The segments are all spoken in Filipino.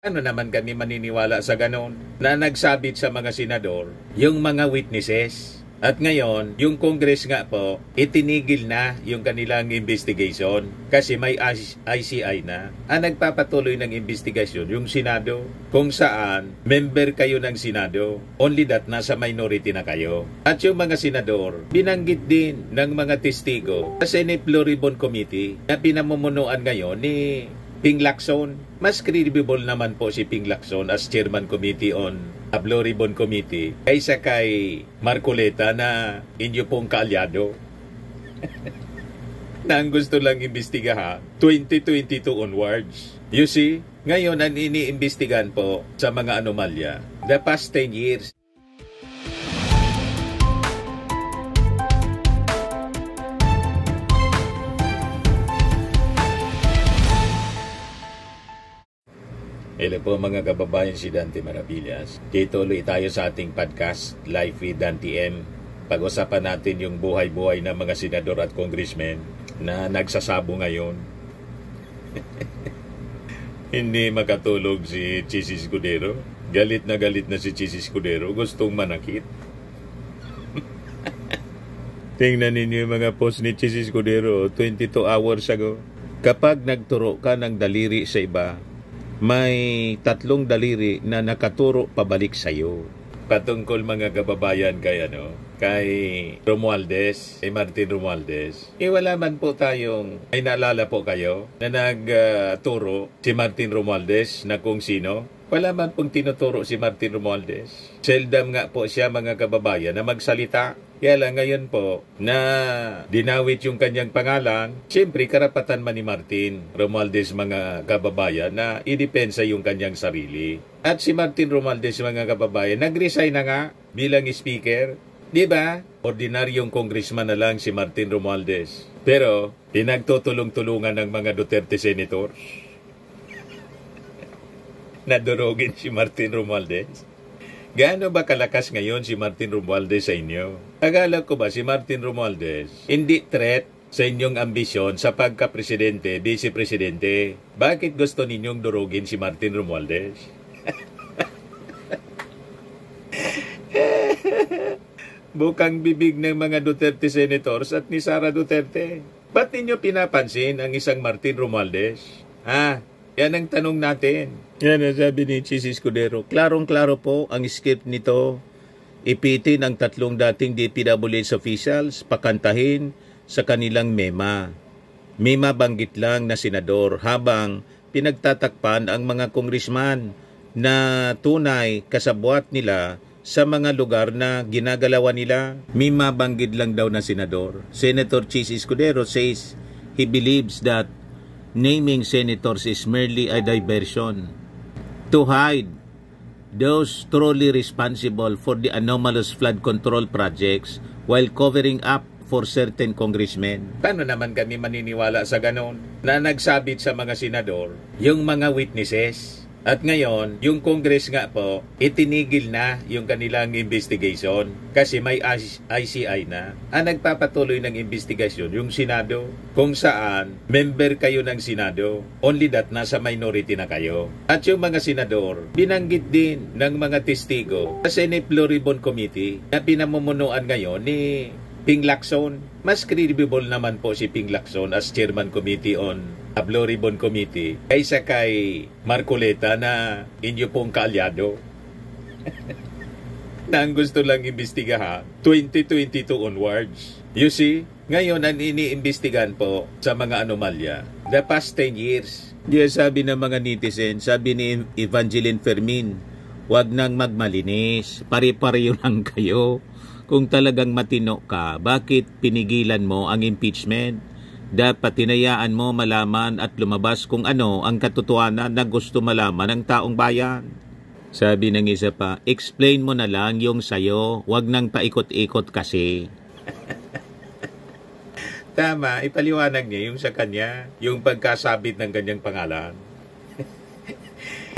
Ano naman kami maniniwala sa ganon na nagsabit sa mga senador yung mga witnesses. At ngayon, yung Congress nga po, itinigil na yung kanilang investigation kasi may ICI na. Ang nagpapatuloy ng investigasyon, yung Senado, kung saan member kayo ng Senado. Only that, nasa minority na kayo. At yung mga senador, binanggit din ng mga testigo sa Senate Blue Ribbon Committee na pinamumunuan ngayon ni Ping Lacson. Mas credible naman po si Ping Lacson as Chairman Committee on Blue Ribbon Committee kaysa kay Marcoleta na inyo pong kaalyado na ang gusto lang imbestigahan 2022 onwards. You see, ngayon ang iniimbestigahan po sa mga anomalya the past 10 years. Hello po mga kababayan, si Dante Maravillas. Tuloy tayo sa ating podcast, Live with Dante M. Pag-usapan natin yung buhay-buhay ng mga senador at congressmen na nagsasabo ngayon. Hindi makatulog si Chis Escudero. Galit na si Chis Escudero. Gustong manakit. Tingnan ninyo yung mga post ni Chis Escudero 22 hours ago. Kapag nagturo ka ng daliri sa iba, may 3 daliri na nakaturo pabalik sa iyo. Patungkol mga kababayan kay Romualdez, kay Martin Romualdez. Wala man po tayong, ay naalala po kayo na nagturo si Martin Romualdez na kung sino. Wala man pong tinuturo si Martin Romualdez. Seldom nga po siya mga kababayan na magsalita. Kaya lang ngayon po na dinawit yung kanyang pangalan, siyempre karapatan man ni Martin Romualdez mga kababayan na idepensa yung kanyang sarili. At si Martin Romualdez mga kababayan, nag-resign na nga bilang speaker. Di ba? Ordinaryong congressman na lang si Martin Romualdez. Pero pinagtutulong-tulungan ng mga Duterte senators. Nadurugin si Martin Romualdez. Gaano ba kalakas ngayon si Martin Romualdez sa inyo? Akala ko ba si Martin Romualdez hindi threat sa inyong ambisyon sa pagka-presidente, vice-presidente? Bakit gusto ninyong durugin si Martin Romualdez? Bukang bibig ng mga Duterte senators at ni Sara Duterte. Ba't ninyo pinapansin ang isang Martin Romualdez? Yan ang tanong natin. Yan ang sabi ni Chis Escudero. Klarong-klaro po ang script nito. Ipitin ang 3 dating DPWH officials, pakantahin sa kanilang mema. Mema banggit lang na senador habang pinagtatakpan ang mga congressman na tunay kasabwat nila sa mga lugar na ginagalawan nila. Mema banggit lang daw na senador. Senator Chis Escudero says he believes that naming senators is merely a diversion to hide those truly responsible for the anomalous flood control projects while covering up for certain congressmen. Paano naman kami maniniwala sa ganon na nagsabit sa mga senador yung mga witnesses? At ngayon, yung Congress nga po, itinigil na yung kanilang investigation kasi may ICI na. Ang nagpapatuloy ng investigasyon, yung Senado, kung saan member kayo ng Senado. Only that, nasa minority na kayo. At yung mga senador, binanggit din ng mga testigo sa Senate Blue Ribbon Committee na pinamumunuan ngayon ni Ping Lacson. Mas credible naman po si Ping Lacson as Chairman Committee on Blue Ribbon Committee kaysa kay Marcoleta na inyo pong kaalyado na ang gusto lang imbestigahan 2022 onwards. You see, ngayon ang iniimbestigahan po sa mga anomalya the past 10 years. Diyan sabi ng mga netizen, sabi ni Evangeline Fermin, huwag nang magmalinis, pare-pareho lang kayo. Kung talagang matino ka, bakit pinigilan mo ang impeachment? Dapat tinayaan mo malaman at lumabas kung ano ang katotohanan na gusto malaman ng taong bayan. Sabi ng isa pa, explain mo na lang yung sayo, wag nang paikot-ikot kasi. Tama, ipaliwanag niya yung sa kanya, yung pagkasabit ng kanyang pangalan.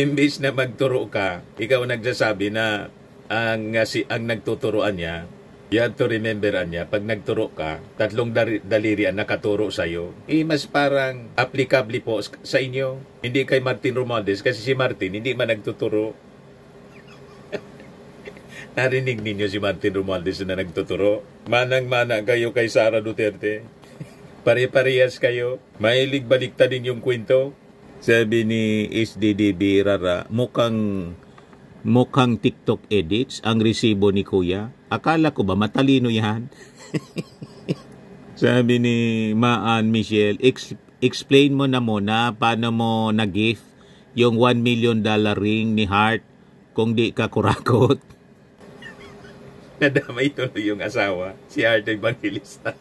Imbis na magturo ka, ikaw nagsasabi na ang nagtuturuan niya You have to remember, Anya, pag nagturo ka, tatlong daliri ang nakaturo sa'yo, mas parang applicable po sa inyo. Hindi kay Martin Romualdez, kasi si Martin hindi man nagtuturo. Narinig ninyo si Martin Romualdez na nagtuturo? Manang-mana kayo kay Sara Duterte. Pare-parehas kayo. Mahilig baliktadin yung kwento. Sabi ni SDDB Rara, mukhang TikTok edits ang resibo ni Kuya. Akala ko ba matalino yan? Sabi ni Maan Michelle, explain mo na muna paano mo na-gift yung $1 million ring ni Hart kung di ka kurakot. Nadamay tuloy yung asawa, si Hart Evangelista.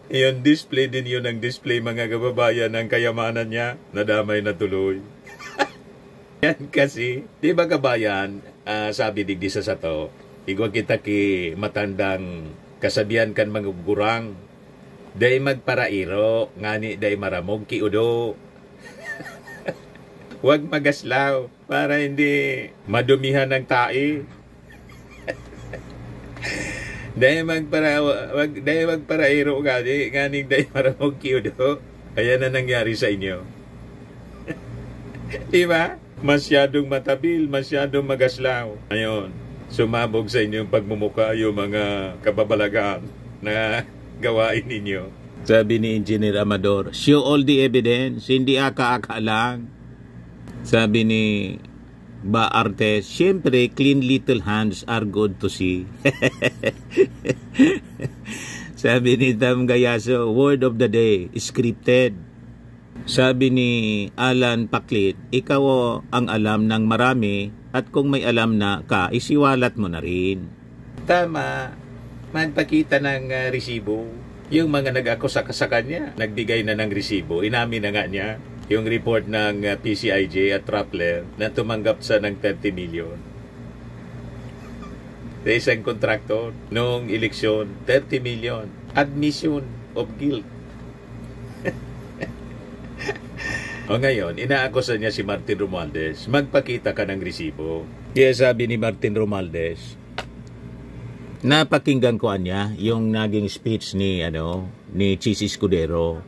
Yung display din yun ang display, mga kababayan, ng kayamanan niya. Nadamay na tuloy. Yan kasi, di ba kabayan, sabi digdi sa sato, igwa kita ki matandang kasabihan kan magugurang, day magparairo, ngani day maramog ki udo. Huwag magaslaw para hindi madumihan ng tae. Day magparairo ngani day maramog ki udo. Ayan na nangyari sa inyo. Di ba? Masyadong matabil, masyadong magaslaw. Ayun, sumabog sa inyong pagmumuka yung mga kababalagaan na gawain ninyo. Sabi ni Engineer Amador, show all the evidence, hindi aka-aka lang. Sabi ni Ba Artes, syempre, clean little hands are good to see. Sabi ni Tam Gayaso, word of the day, scripted. Sabi ni Alan Paklit, ikaw ang alam ng marami at kung may alam na ka, isiwalat mo na rin. Tama, magpakita ng resibo. Yung mga nag-akusa sa kanya, nagbigay na ng resibo, inamin na nga niya yung report ng PCIJ at Rappler na tumanggap sa ng 30 million. Sa isang kontraktor, noong eleksyon, 30 million. Admission of guilt. O ngayon, inaakusa niya si Martin Romualdez, magpakita ka ng resibo. Kaya sabi ni Martin Romualdez, napakinggan ko niya yung naging speech ni Chis Escudero.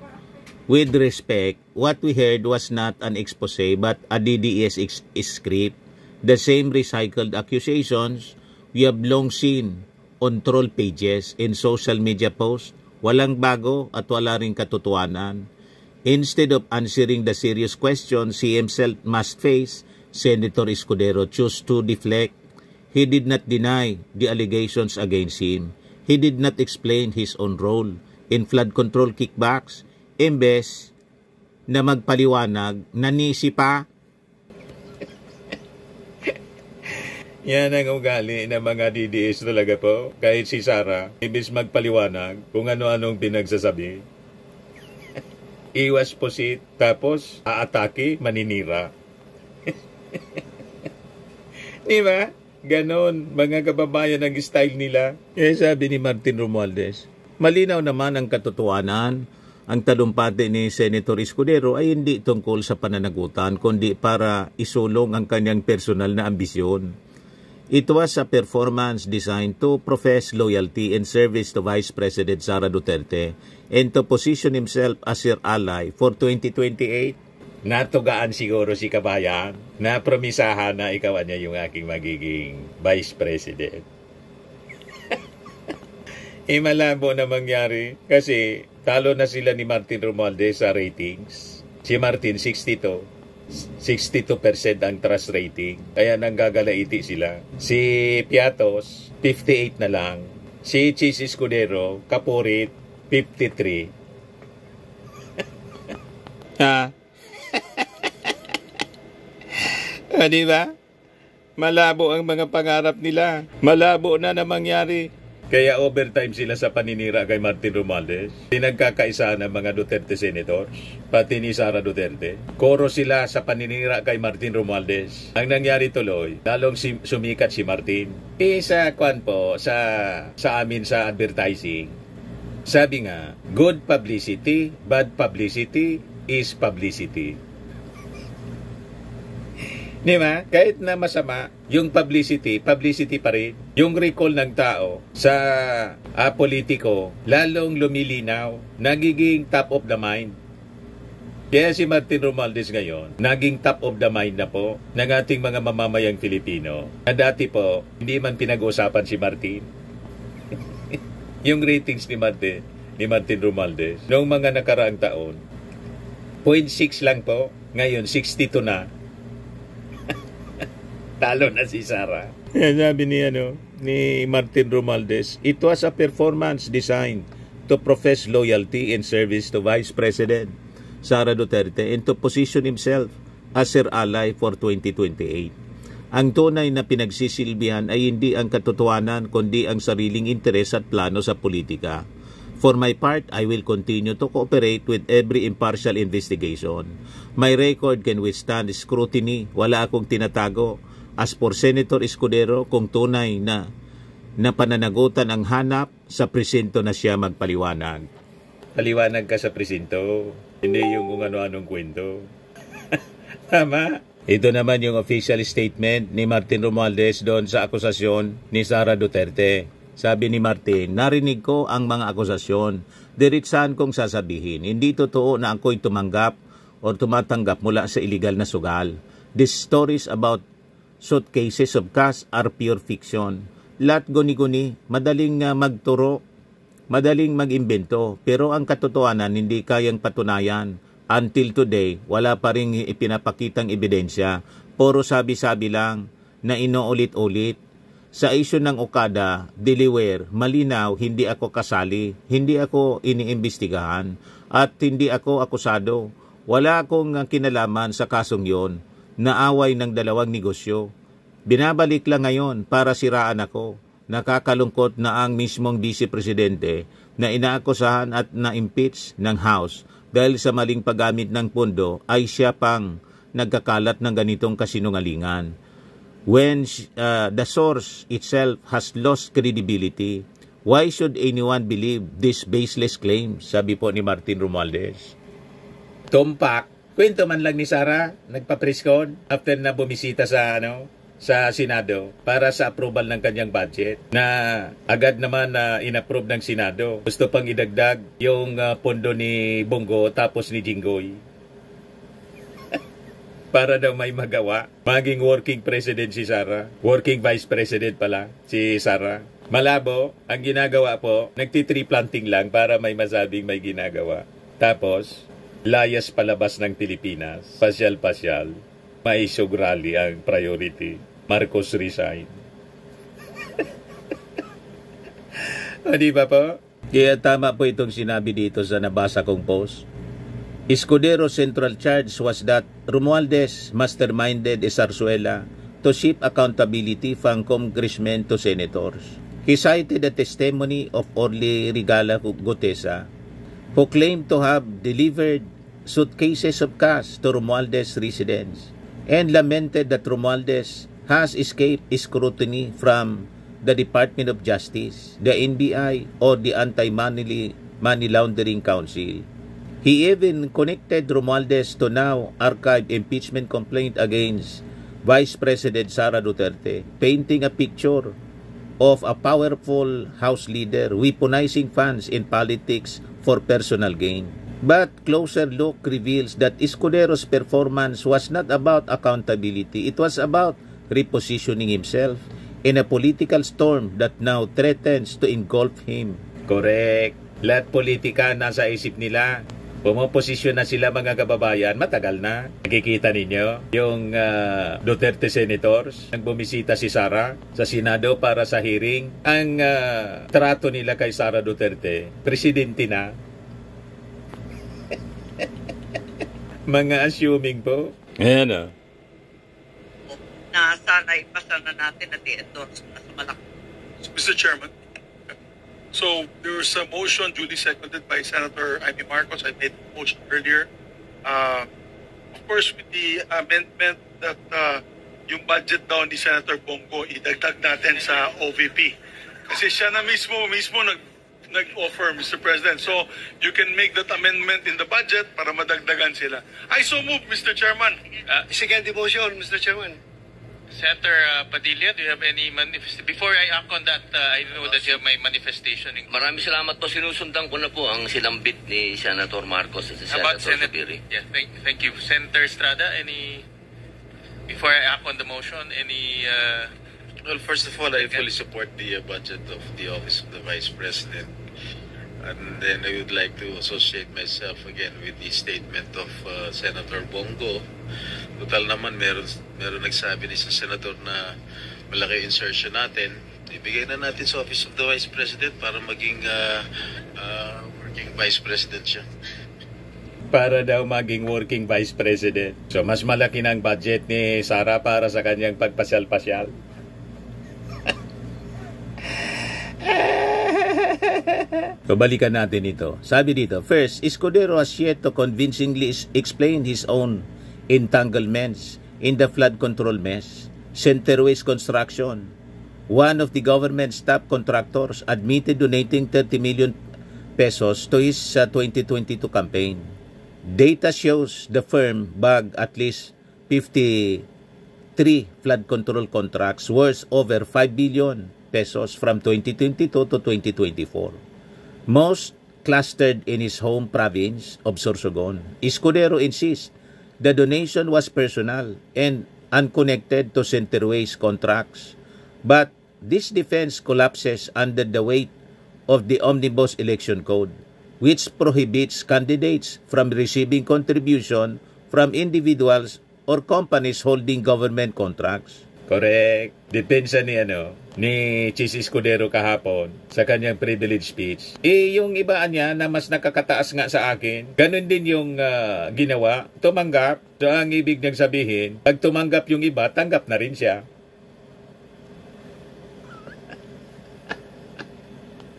With respect, what we heard was not an expose but a DDS script. The same recycled accusations we have long seen on troll pages in social media posts. Walang bago at wala ring katotohanan. Instead of answering the serious questions he himself must face, Senator Escudero chose to deflect. He did not deny the allegations against him. He did not explain his own role in flood control kickbacks. Imbes na magpaliwanag, nanisi pa. Yan ang ugali ng mga DDS talaga po. Kahit si Sara, imbes magpaliwanag kung ano-anong pinagsasabi. Iwas pusit, tapos aatake, maninira. Di ba? Ganon, mga kababayan ang style nila. Kaya sabi ni Martin Romualdez, malinaw naman ang katotohanan. Ang talumpati ni Senator Escudero ay hindi tungkol sa pananagutan, kundi para isulong ang kanyang personal na ambisyon. It was a performance designed to profess loyalty and service to Vice President Sara Duterte and to position himself as her ally for 2028. Natugaan siguro si kabayan na promisahan na ikaw niya yung aking magiging Vice President. Malabo na mangyari kasi talo na sila ni Martin Romualdez sa ratings. Si Martin 62% ang trust rating. Kaya nanggagalaiti sila. Si Piatos, 58 na lang. Si Chis Escudero, kapurit, 53. Ha? Diba? Malabo ang mga pangarap nila. Malabo na mangyari. Kaya overtime sila sa paninira kay Martin Romualdez. Pinagkakaisa ng mga Duterte senators, pati ni Sara Duterte. Koro sila sa paninira kay Martin Romualdez. Ang nangyari tuloy, lalong sumikat si Martin. Sa amin sa advertising, sabi nga, good publicity, bad publicity is publicity. Di ba? Kahit na masama, yung publicity pa rin. Yung recall ng tao sa politiko, lalong lumilinaw, nagiging top of the mind. Kaya si Martin Romualdez ngayon, naging top of the mind na po ng ating mga mamamayang Filipino. Na dati po, hindi man pinag-uusapan si Martin. Yung ratings ni Martin Romualdez, noong mga nakaraang taon, 0.6 lang po, ngayon 62 na. Talo na si Sara. Sabi ni Martin Romualdez, it was a performance designed to profess loyalty and service to Vice President Sara Duterte and to position himself as her ally for 2028. Ang tunay na pinagsisilbihan ay hindi ang katotohanan kundi ang sariling interes at plano sa politika. For my part, I will continue to cooperate with every impartial investigation. My record can withstand scrutiny. Wala akong tinatago. As for Senator Escudero, kung tunay na pananagutan ang hanap, sa presinto na siya magpaliwanag. Paliwanag ka sa presinto, hindi yung kung ano-anong kwento. Tama. Ito naman yung official statement ni Martin Romualdez doon sa akusasyon ni Sara Duterte. Sabi ni Martin, narinig ko ang mga akusasyon. Diritsahan kong sasabihin, hindi totoo na ako'y tumanggap o tumatanggap mula sa illegal na sugal. These stories about suitcases of cash are pure fiction. Lahat guni-guni, madaling magturo, madaling mag-imbento, pero ang katotohanan hindi kayang patunayan. Until today, wala pa rin ipinapakitang ebidensya. Puro sabi-sabi lang na inuulit-ulit. Sa isyu ng Okada, Delaware, malinaw, hindi ako kasali, hindi ako iniimbestigahan, at hindi ako akusado. Wala akong kinalaman sa kasong yon. Naaway ng dalawang negosyo. Binabalik lang ngayon para siraan ako. Nakakalungkot na ang mismong Vice Presidente na inaakusahan at na-impeach ng House dahil sa maling paggamit ng pondo ay siya pang nagkakalat ng ganitong kasinungalingan. When the source itself has lost credibility, why should anyone believe these baseless claims? Sabi po ni Martin Romualdez. Tumpak. Kwento man lang ni Sara, nagpa-preskon after na bumisita sa Senado para sa approval ng kanyang budget na agad naman na inapprove ng Senado. Gusto pang idagdag yung pondo ni Bongo tapos ni Jinggoy. Para daw may magawa. Maging working president si Sara. Working vice president pala si Sara. Malabo, ang ginagawa po, nagti-tree planting lang para may masabing may ginagawa. Tapos, layas palabas ng Pilipinas, pasyal-pasyal, maisog rally ang priority. Marcos resign. O di ba po? Kaya tama po itong sinabi dito sa nabasa kong post. Escudero's central charge was that Romualdez masterminded Zarzuela to shift accountability from congressmen to senators. He cited the testimony of Orly Regala Gutesa, who claimed to have delivered suitcases of cash to Romualdez residence and lamented that Romualdez has escaped scrutiny from the Department of Justice, the NBI, or the Anti-Money Laundering Council. He even connected Romualdez to now archived impeachment complaint against Vice President Sara Duterte, painting a picture of a powerful House leader weaponizing funds in politics for personal gain. But closer look reveals that Escudero's performance was not about accountability. It was about repositioning himself in a political storm that now threatens to engulf him. Correct. Lahat politika nasa isip nila. Pumoposisyon na sila mga kababayan, matagal na. Nakikita ninyo yung Duterte senators, nang bumisita si Sara sa Senado para sa hearing. Ang trato nila kay Sara Duterte, presidente na. Mga assuming po. Ayan o. Na sana ipasa na natin at i-endorse na sa malaki. Mr. Chairman, so there's a motion duly seconded by Senator Amy Marcos. I made the motion earlier. Of course, with the amendment that yung budget daw ni Senator Bongo idagdag natin sa OVP. Kasi siya na mismo nag-offer, Mr. President. So, you can make that amendment in the budget para madagdagan sila. I so move, Mr. Chairman. Second motion, Mr. Chairman. Senator Padilla, do you have any manifestation? Before I act on that, I know that you have my manifestation. Maraming salamat po. Sinusundan ko na po ang silambit ni Senator Marcos at si About Senator Senate, Zubiri. yeah, thank you. Senator Estrada, before I act on the motion, Well, first of all, I fully support the budget of the Office of the Vice President. And then I would like to associate myself again with the statement of Senator Bongo. Total naman, meron nagsabi ni sa Senator na malaki insertion natin. Ibigay na natin sa Office of the Vice President para maging working Vice President siya. Para daw maging working Vice President. So, mas malaki ng budget ni Sara para sa kanyang pagpasyal-pasyal. So, balikan natin ito. Sabi dito, first, Escudero has yet to convincingly explain his own entanglements in the flood control mess. Centerways Construction, one of the government's top contractors, admitted donating 30 million pesos to his 2022 campaign. Data shows the firm bagged at least 53 flood control contracts worth over 5 billion pesos from 2022 to 2024. Most clustered in his home province of Sorsogon. Escudero insists the donation was personal and unconnected to Centerways contracts. But this defense collapses under the weight of the Omnibus Election Code, which prohibits candidates from receiving contribution from individuals or companies holding government contracts. Correct. Depensa ni Chis Escudero kahapon sa kanyang privilege speech. Yung ibaan niya na mas nakakataas nga sa akin, ganun din yung ginawa, tumanggap. So ang ibig niyang sabihin, pag tumanggap yung iba, tanggap na rin siya.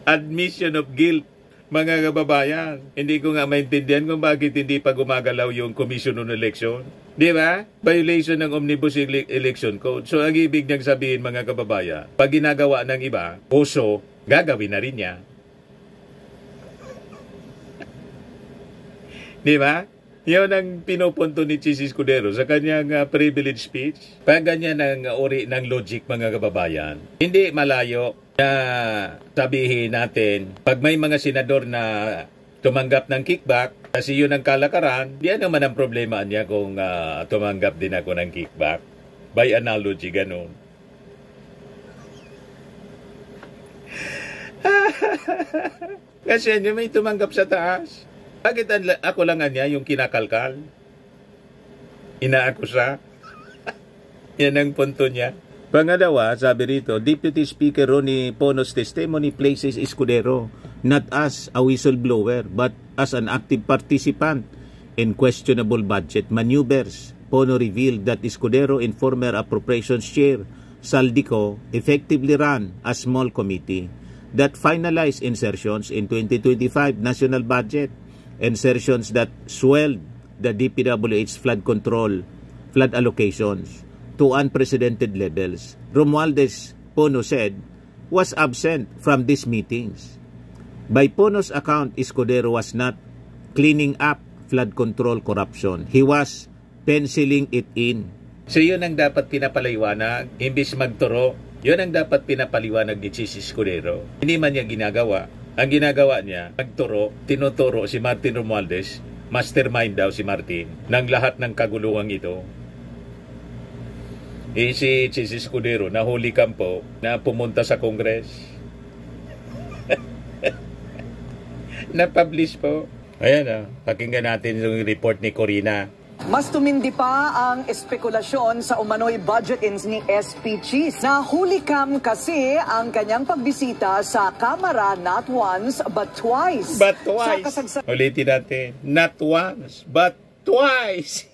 Admission of guilt, mga kababayan. Hindi ko nga maintindihan kung bakit hindi pa gumagalaw yung Commission on Election. Di ba? Violation ng Omnibus Election Code. So, ang ibig niyang sabihin, mga kababayan, pag ginagawa ng iba, puso, gagawin na rin niya. Di ba? Yun ang pinupunto ni Chis Escudero sa kanyang privilege speech. Pag ganyan ang uri ng logic, mga kababayan, hindi malayo na sabihin natin, pag may mga senador na tumanggap ng kickback, kasi yun ang kalakaran, diyan naman ang problema niya kung tumanggap din ako ng kickback. By analogy, ganun. Kasi may tumanggap sa taas. Bakit ako lang niya yung kinakalkal? Inaakusa? Yan ang punto niya. Pangalawa, sabi rito, Deputy Speaker Ronnie Pono's testimony places Escudero not as a whistleblower but as an active participant in questionable budget maneuvers. Pono revealed that Escudero and former Appropriations Chair Saldico effectively ran a small committee that finalized insertions in 2025 national budget, insertions that swelled the DPWH flood allocations to unprecedented levels. Romualdez, Pono said, was absent from these meetings. By Pono's account, Escudero was not cleaning up flood control corruption. He was penciling it in. So yun ang dapat pinapaliwanag, imbis magturo, yun ang dapat pinapaliwanag ni Chis Escudero. Hindi man niya ginagawa. Ang ginagawa niya, magturo, tinuturo si Martin Romualdez, mastermind daw si Martin, ng lahat ng kaguluhang ito. Si Chis Escudero, nahuli kampo na pumunta sa Congress. Na-publish po. Ayan pakinggan natin yung report ni Corina. Mas tumindi pa ang espekulasyon sa umano'y budget ins ni SP Chis. Nahuli kam kasi ang kanyang pagbisita sa Kamara not once but twice. But twice. Ulitin natin. Not once but twice.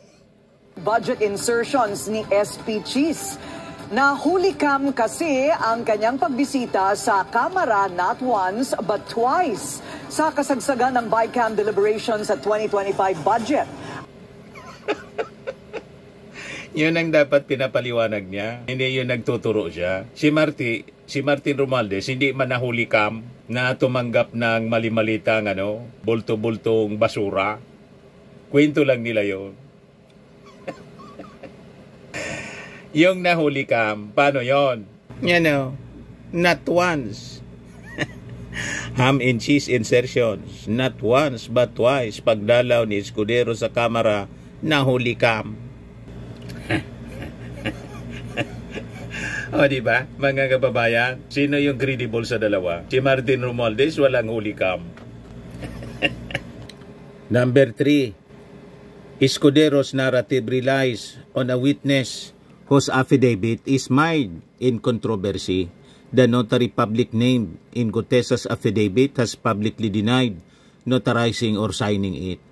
Budget insertions ni SP Chis. Nahuli kam kasi ang kanyang pagbisita sa Kamara not once but twice sa kasagsagan ng BICAM deliberations sa 2025 budget. Yun ang dapat pinapaliwanag niya. Hindi yun nagtuturo siya. Si Martin Romualdez, hindi man nahuli kam. na tumanggap ng mali-malitang bulto-bultong basura. Kwento lang nila yon. Yung nahuli Kam, paano yon? Not once. Ham and cheese insertions. Not once but twice. Pagdalaw ni Escudero sa kamera, nahuli Kam. O diba, mga kababayan? Sino yung credible sa dalawa? Si Martin Romualdez, walang huli Kam. Number 3. Escudero's narrative relies on a witness whose affidavit is mired in controversy. The notary public named in Gutesa's affidavit has publicly denied notarizing or signing it,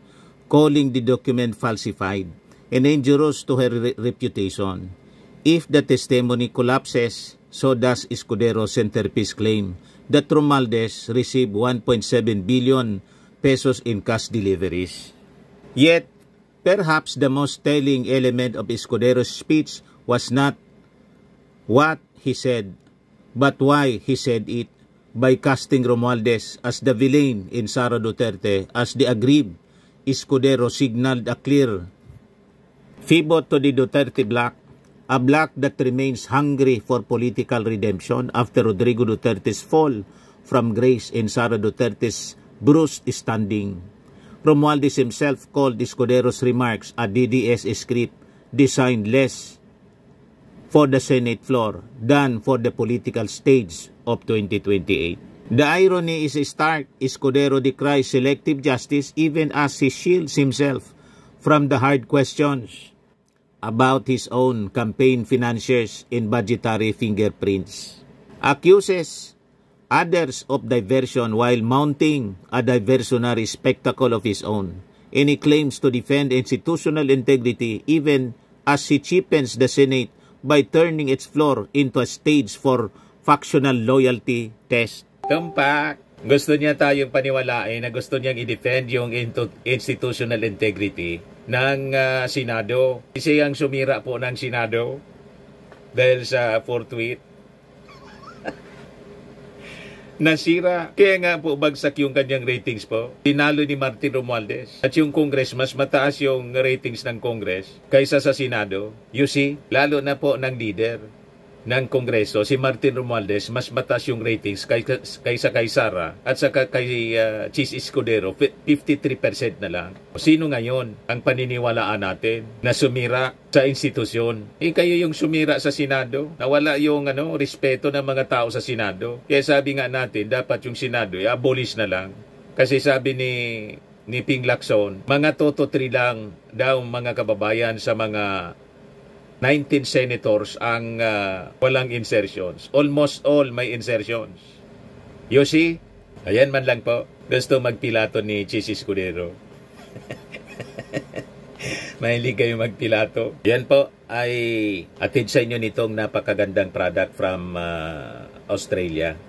calling the document falsified and injurious to her reputation. If the testimony collapses, so does Escudero's centerpiece claim that Romualdez received 1.7 billion pesos in cash deliveries. Yet, perhaps the most telling element of Escudero's speech was not what he said, but why he said it, by casting Romualdez as the villain in Sara Duterte as the aggrieved. Escudero signaled a clear pivot to the Duterte bloc, a bloc that remains hungry for political redemption after Rodrigo Duterte's fall from grace and Sara Duterte's bruised standing. Romualdez himself called Escudero's remarks a DDS script designed less for the Senate floor than for the political stage of 2028. The irony is stark. Escudero decries selective justice even as he shields himself from the hard questions about his own campaign financiers and budgetary fingerprints. Accuses others of diversion while mounting a diversionary spectacle of his own, and he claims to defend institutional integrity even as he cheapens the Senate by turning its floor into a stage for factional loyalty test. Tumpak! Gusto niya tayong paniwalain na gusto niyang i-defend yung institutional integrity ng Senado. Siya ang sumira po ng Senado dahil sa forthwith. Nasira. Kaya nga po bagsak yung kanyang ratings po. Tinalo ni Martin Romualdez. At yung Congress, mas mataas yung ratings ng Congress kaysa sa Senado. You see, lalo na po ng leader ng Kongreso, si Martin Romualdez, mas mataas yung ratings kaysa kay Sara at saka kay Chis Escudero, 53% na lang. Sino ngayon ang paniniwalaan natin na sumira sa institusyon? Kayo yung sumira sa Senado, nawala yung respeto ng mga tao sa Senado. Kaya sabi nga natin, dapat yung Senado abolish na lang. Kasi sabi ni Ping Lacson, mga toto 3 lang daw mga kababayan sa mga 19 senators ang walang insertions. Almost all may insertions. You see? Ayan man lang po. Gusto magpilato ni Chis Escudero. Mahilig kayo magpilato. Yan po ay atid sa inyo nitong napakagandang product from Australia.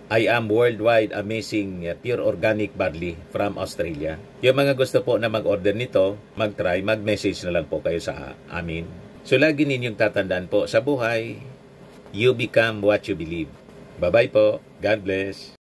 I am worldwide amazing pure organic barley from Australia. Yung mga gusto po na mag-order nito, mag-try, mag-message na lang po kayo sa amin. So lagi ninyong tatandaan po sa buhay, you become what you believe. Bye-bye po. God bless.